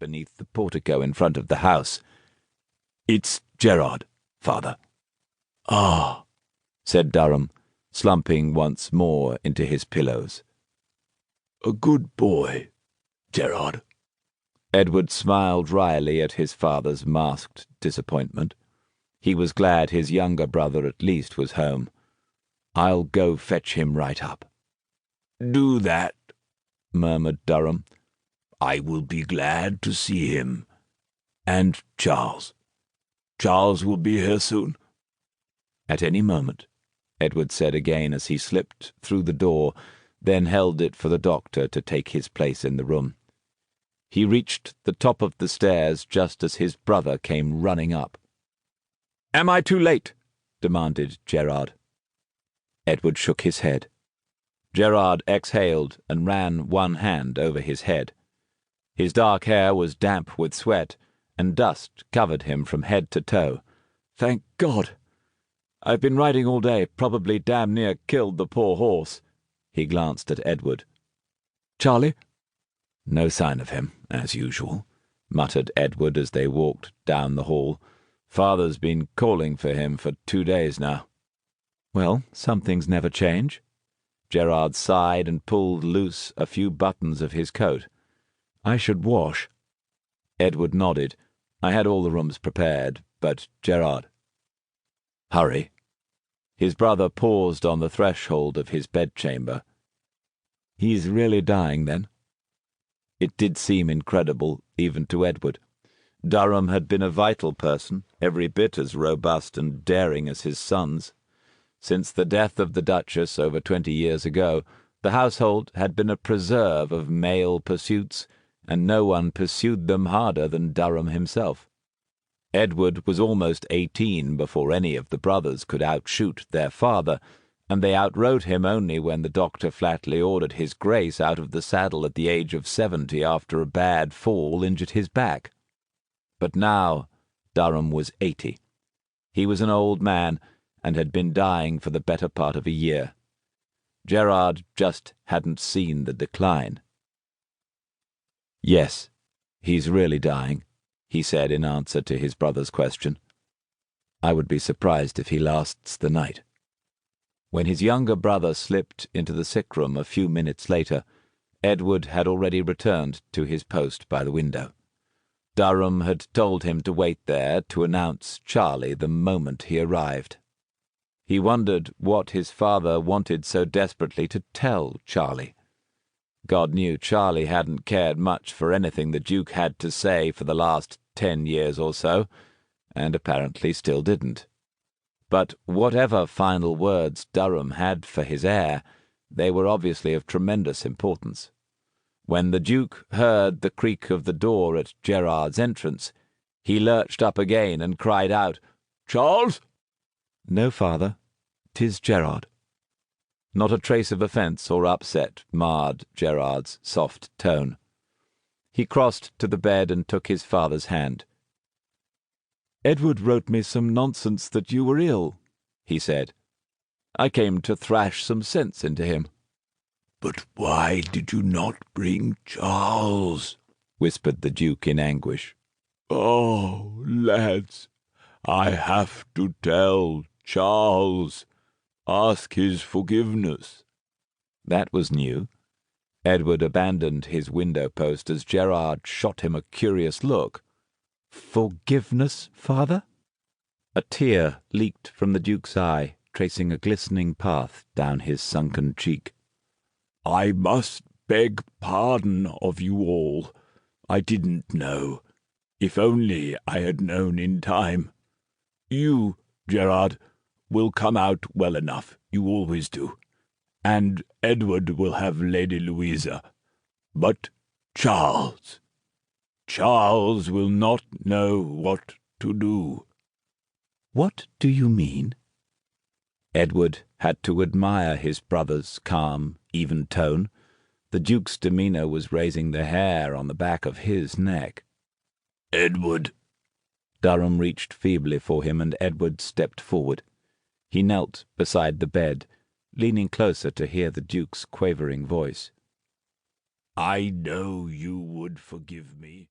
beneath the portico in front of the house. "It's Gerard, father." "Ah," said Durham, slumping once more into his pillows. "A good boy, Gerard." Edward smiled wryly at his father's masked disappointment. He was glad his younger brother at least was home. "I'll go fetch him right up." "Do that," murmured Durham. "I will be glad to see him. And Charles. Charles will be here soon." "At any moment," Edward said again as he slipped through the door, then held it for the doctor to take his place in the room. He reached the top of the stairs just as his brother came running up. "Am I too late?" demanded Gerard. Edward shook his head. Gerard exhaled and ran one hand over his head. His dark hair was damp with sweat, and dust covered him from head to toe. "Thank God! I've been riding all day, probably damn near killed the poor horse." He glanced at Edward. "Charlie?" "No sign of him, as usual," muttered Edward as they walked down the hall. "Father's been calling for him for 2 days now." "Well, some things never change." Gerard sighed and pulled loose a few buttons of his coat. "I should wash." Edward nodded. "I had all the rooms prepared, but Gerard—" "Hurry." His brother paused on the threshold of his bedchamber. "He's really dying, then?" It did seem incredible, even to Edward. Durham had been a vital person, every bit as robust and daring as his sons. Since the death of the Duchess over 20 years ago, the household had been a preserve of male pursuits, and no one pursued them harder than Durham himself. Edward was almost 18 before any of the brothers could outshoot their father, and they outrode him only when the doctor flatly ordered his Grace out of the saddle at the age of 70 after a bad fall injured his back. But now Durham was 80. He was an old man, and had been dying for the better part of a year. Gerard just hadn't seen the decline. "Yes, he's really dying," he said in answer to his brother's question. "I would be surprised if he lasts the night." When his younger brother slipped into the sick room a few minutes later, Edward had already returned to his post by the window. Durham had told him to wait there to announce Charlie the moment he arrived. He wondered what his father wanted so desperately to tell Charlie. God knew Charlie hadn't cared much for anything the Duke had to say for the last 10 years or so, and apparently still didn't. But whatever final words Durham had for his heir, they were obviously of tremendous importance. When the Duke heard the creak of the door at Gerard's entrance, he lurched up again and cried out, "Charles?" "No, father. 'Tis Gerard." Not a trace of offence or upset marred Gerard's soft tone. He crossed to the bed and took his father's hand. "Edward wrote me some nonsense that you were ill," he said. "I came to thrash some sense into him." "But why did you not bring Charles?" whispered the Duke in anguish. "Oh, lads, I have to tell Charles. Ask his forgiveness." That was new. Edward abandoned his window post as Gerard shot him a curious look. "Forgiveness, father?" A tear leaked from the Duke's eye, tracing a glistening path down his sunken cheek. "I must beg pardon of you all. I didn't know. If only I had known in time. You, Gerard, will come out well enough. You always do. And Edward will have Lady Louisa. But Charles will not know what to do." "What do you mean?" Edward had to admire his brother's calm, even tone. The Duke's demeanour was raising the hair on the back of his neck. "Edward." Durham reached feebly for him, and Edward stepped forward. He knelt beside the bed, leaning closer to hear the Duke's quavering voice. "I know you would forgive me."